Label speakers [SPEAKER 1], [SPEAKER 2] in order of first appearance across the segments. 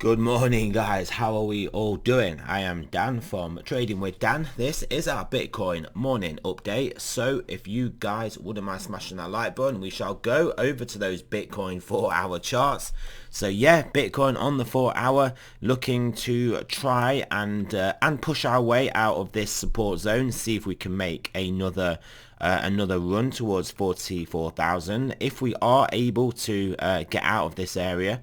[SPEAKER 1] Good morning, guys. How are we all doing? I am Dan from Trading with Dan. This is our Bitcoin morning update. So if you guys wouldn't mind smashing that like button, we shall go over to those Bitcoin 4-hour charts. So yeah, Bitcoin on the 4-hour looking to try and push our way out of this support zone. See if we can make another run towards 44,000. If we are able to get out of this area,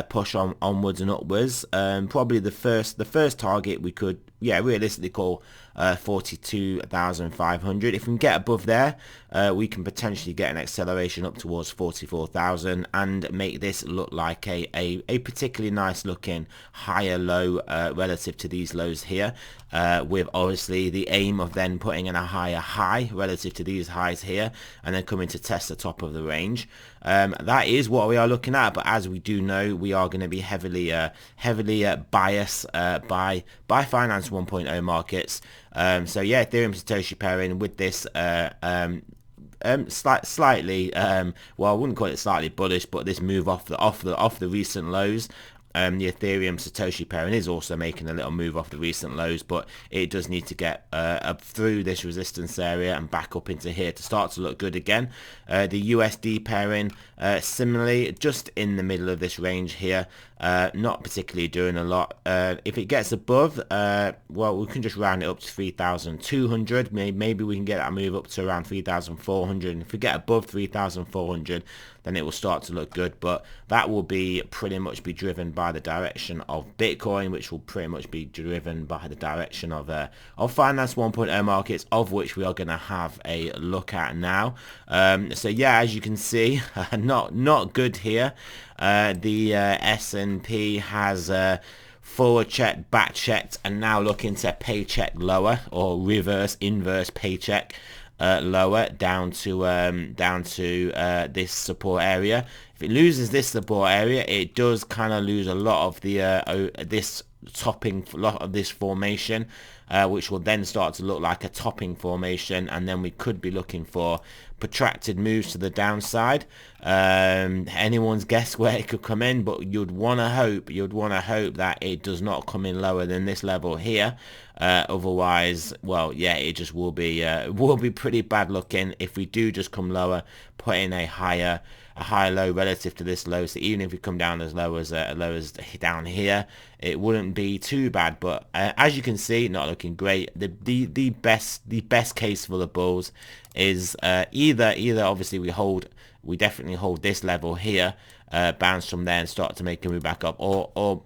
[SPEAKER 1] push on onwards and upwards, probably the first target we could realistically call 42,500. If we can get above there, we can potentially get an acceleration up towards 44,000 and make this look like a particularly nice looking higher low relative to these lows here, with obviously the aim of then putting in a higher high relative to these highs here and then coming to test the top of the range. That is what we are looking at, but as we do know, we are going to be heavily biased by Finance 1.0 markets. So yeah, Ethereum Satoshi pairing with this slightly well, I wouldn't call it slightly bullish, but this move off the recent lows. The Ethereum Satoshi pairing is also making a little move off the recent lows, but it does need to get up through this resistance area and back up into here to start to look good again. The USD pairing similarly just in the middle of this range here, not particularly doing a lot. If it gets above, well, we can just round it up to 3,200. Maybe we can get that move up to around 3,400. And if we get above 3,400, then it will start to look good, but that will be pretty much be driven by the direction of Bitcoin, which will pretty much be driven by the direction of Finance 1.0 markets, of which we are going to have a look at now. So yeah, as you can see, not good here. The S&P has forward checked, back checked, and now looking to paycheck lower or inverse paycheck lower down to this support area. If it loses this support area, it does kind of lose a lot of the this formation, which will then start to look like a topping formation, and then we could be looking for protracted moves to the downside. Anyone's guess where it could come in, but you'd want to hope that it does not come in lower than this level here. Otherwise, well, yeah, it just will be pretty bad looking if we do just come lower, put in a higher low relative to this low. So even if we come down as low as down here, it wouldn't be too bad. But as you can see, not looking great. The best case for the bulls is either obviously we definitely hold this level here, bounce from there and start to make a move back up, or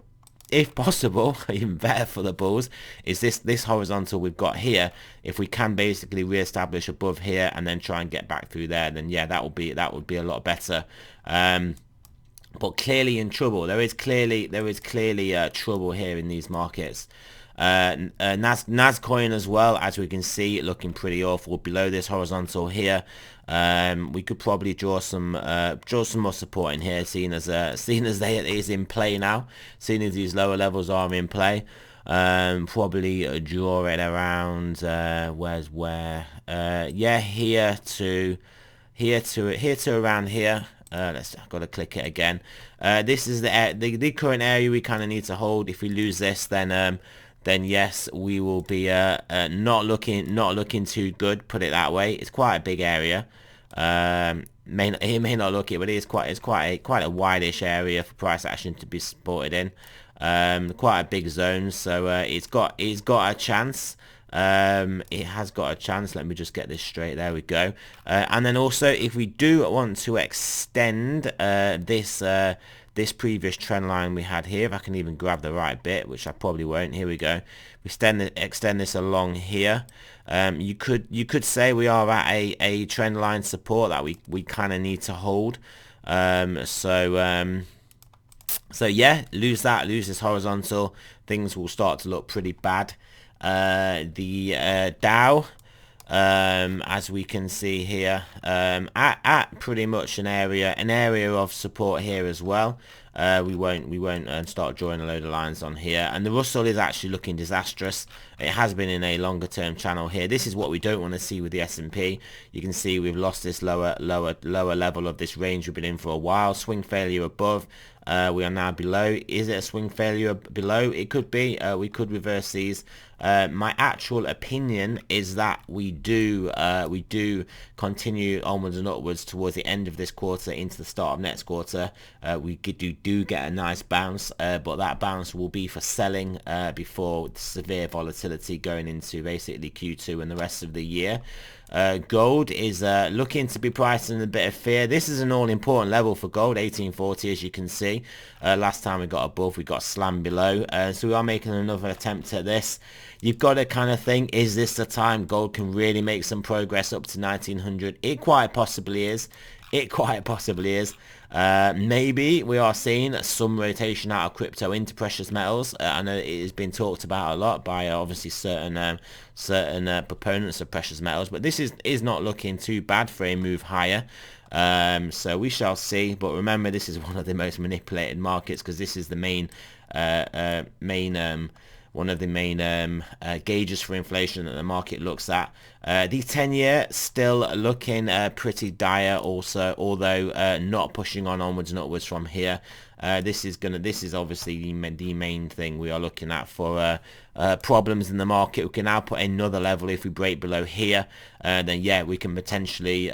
[SPEAKER 1] if possible, even better for the bulls, is this horizontal we've got here. If we can basically re-establish above here and then try and get back through there, then yeah, that would be a lot better. But clearly in trouble. There is clearly trouble here in these markets. Nas coin as well, as we can see, looking pretty awful below this horizontal here. We could probably draw some more support in here, seeing as it is in play now, seeing as these lower levels are in play. Probably draw it around yeah, here to around here. I've got to click it again. This is the current area we kind of need to hold. If we lose this, then yes, we will be not looking too good. Put it that way. It's quite a big area. It may not look it, but it is quite a wide-ish area for price action to be supported in. Quite a big zone, so it's got a chance. It has got a chance. Let me just get this straight. There we go. And then also, if we do want to extend this previous trend line we had here, if I can even grab the right bit, which I probably won't. Here we go. We extend this along here. You could say we are at a trend line support that we kind of need to hold. So yeah, lose this horizontal, things will start to look pretty bad. The Dow, as we can see here, at pretty much an area of support here as well. We won't start drawing a load of lines on here, and the Russell is actually looking disastrous. It has been in a longer term channel here. This is what we don't want to see with the S&P. You can see we've lost this lower level of this range we've been in for a while. Swing failure above. We are now below. Is it a swing failure below? It could be. We could reverse these. My actual opinion is that we do continue onwards and upwards towards the end of this quarter into the start of next quarter. We do get a nice bounce, but that bounce will be for selling before severe volatility going into basically Q2 and the rest of the year. Gold is looking to be priced in a bit of fear. This is an all-important level for gold, 1840, as you can see. Last time we got above, we got slammed below. So we are making another attempt at this. You've got to kind of think, is this the time gold can really make some progress up to 1900? It quite possibly is. It quite possibly is. Maybe we are seeing some rotation out of crypto into precious metals. I know it has been talked about a lot by obviously certain proponents of precious metals, but this is not looking too bad for a move higher. So we shall see. But remember, this is one of the most manipulated markets because this is the one of the main gauges for inflation that the market looks at. The 10-year still looking pretty dire also, although not pushing onwards and upwards from here. This is obviously the main thing we are looking at for problems in the market. We can now put another level if we break below here. Then yeah, we can potentially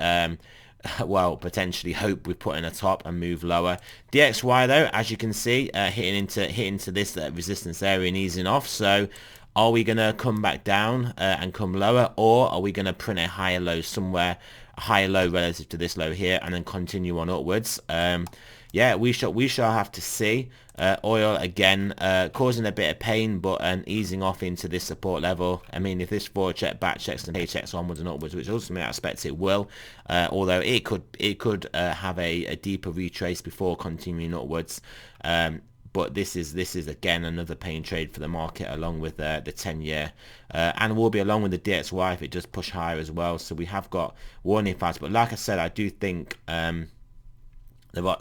[SPEAKER 1] potentially hope we put in a top and move lower. DXY though, as you can see, hitting into this resistance area and easing off. So are we going to come back down and come lower, or are we going to print a higher low somewhere, a higher low relative to this low here, and then continue on upwards? Yeah, we shall have to see. Oil again causing a bit of pain, but easing off into this support level. I mean, if this forward check, back checks, and checks onwards and upwards, which ultimately I expect it will, although it could have a deeper retrace before continuing upwards. But this is again another pain trade for the market, along with the 10-year, and will be along with the DXY if it does push higher as well. So we have got warning flags. But like I said, I do think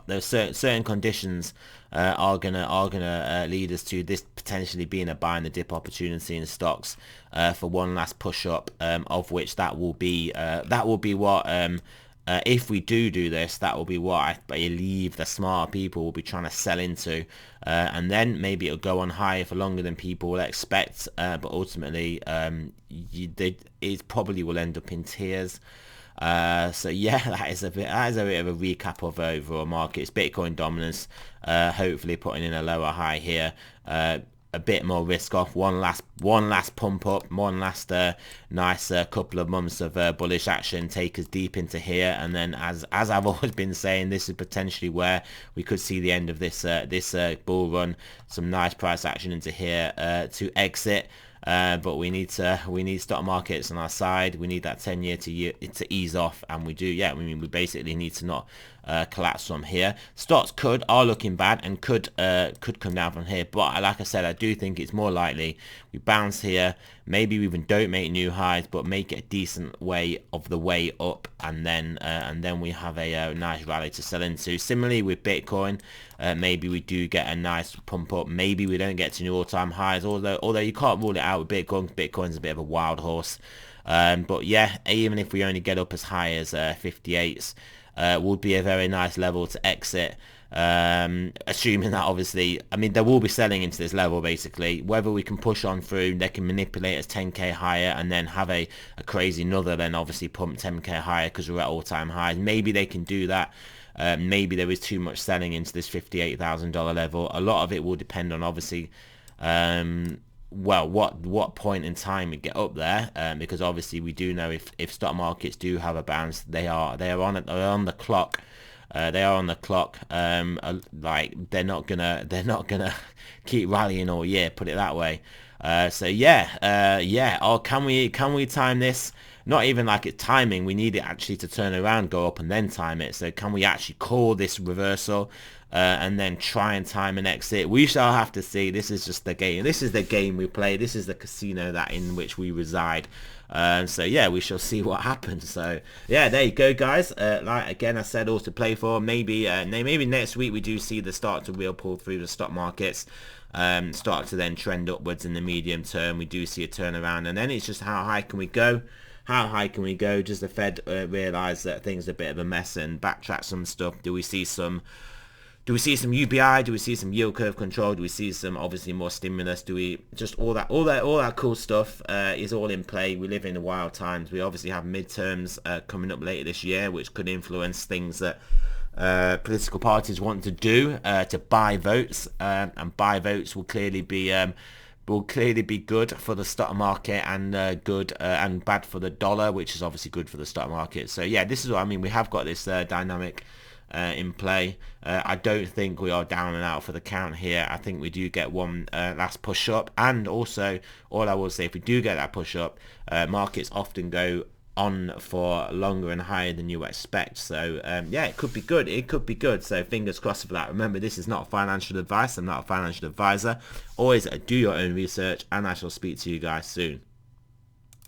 [SPEAKER 1] there's certain conditions are gonna lead us to this potentially being a buy and the dip opportunity in stocks for one last push up, of which that will be what. If we do this, that will be what I believe the smart people will be trying to sell into, and then maybe it'll go on higher for longer than people will expect, but ultimately it probably will end up in tears. So yeah, that is a bit of a recap of overall markets. Bitcoin dominance, hopefully putting in a lower high here. A bit more risk off, one last pump up, one last nice couple of months of bullish action, take us deep into here, and then as I've always been saying, this is potentially where we could see the end of this bull run. Some nice price action into here to exit. But we need stock markets on our side. We need that 10-year to ease off, and we do. Yeah, I mean, we basically need to not collapse from here. Stocks are looking bad and could come down from here, but like I said, I do think it's more likely we bounce here. Maybe we even don't make new highs, but make it a decent way of the way up, and then we have a nice rally to sell into. Similarly with Bitcoin, maybe we do get a nice pump up. Maybe we don't get to new all-time highs, although you can't rule it out with Bitcoin. Bitcoin's a bit of a wild horse. But yeah, even if we only get up as high as 58s, would be a very nice level to exit. Assuming that obviously, I mean, they will be selling into this level basically. Whether we can push on through, they can manipulate us 10k higher and then have a crazy another, then obviously pump 10k higher because we're at all-time highs. Maybe they can do that. Maybe there is too much selling into this $58,000 level. A lot of it will depend on obviously what point in time we get up there, because obviously we do know if stock markets do have a bounce, they are on the clock. They are on the clock. Like they're not gonna keep rallying all year, put it that way. So yeah. Or can we time this? Not even like it's timing. We need it actually to turn around, go up, and then time it. So can we actually call this reversal and then try and time an exit? We shall have to see. This is just the game. This is the game we play. This is the casino in which we reside. So yeah, we shall see what happens. So yeah, there you go, guys. Like again, I said, all to play for. Maybe next week we do see the start to real pull through the stock markets. Start to then trend upwards in the medium term. We do see a turnaround, and then it's just how high can we go? How high can we go? Does the Fed realise that things are a bit of a mess and backtrack some stuff? Do we see some Do we see some UBI? Do we see some yield curve control? Do we see some obviously more stimulus? Do we just all that cool stuff is all in play. We live in wild times. We obviously have midterms coming up later this year, which could influence things that political parties want to do to buy votes, and buy votes will clearly be good for the stock market and good and bad for the dollar, which is obviously good for the stock market. So yeah, this is what I mean. We have got this dynamic in play. I don't think we are down and out for the count here. I think we do get one last push up, and also all I will say, if we do get that push up, markets often go on for longer and higher than you expect. So yeah, it could be good. It could be good. So fingers crossed for that. Remember, this is not financial advice. I'm not a financial advisor. Always do your own research, and I shall speak to you guys soon.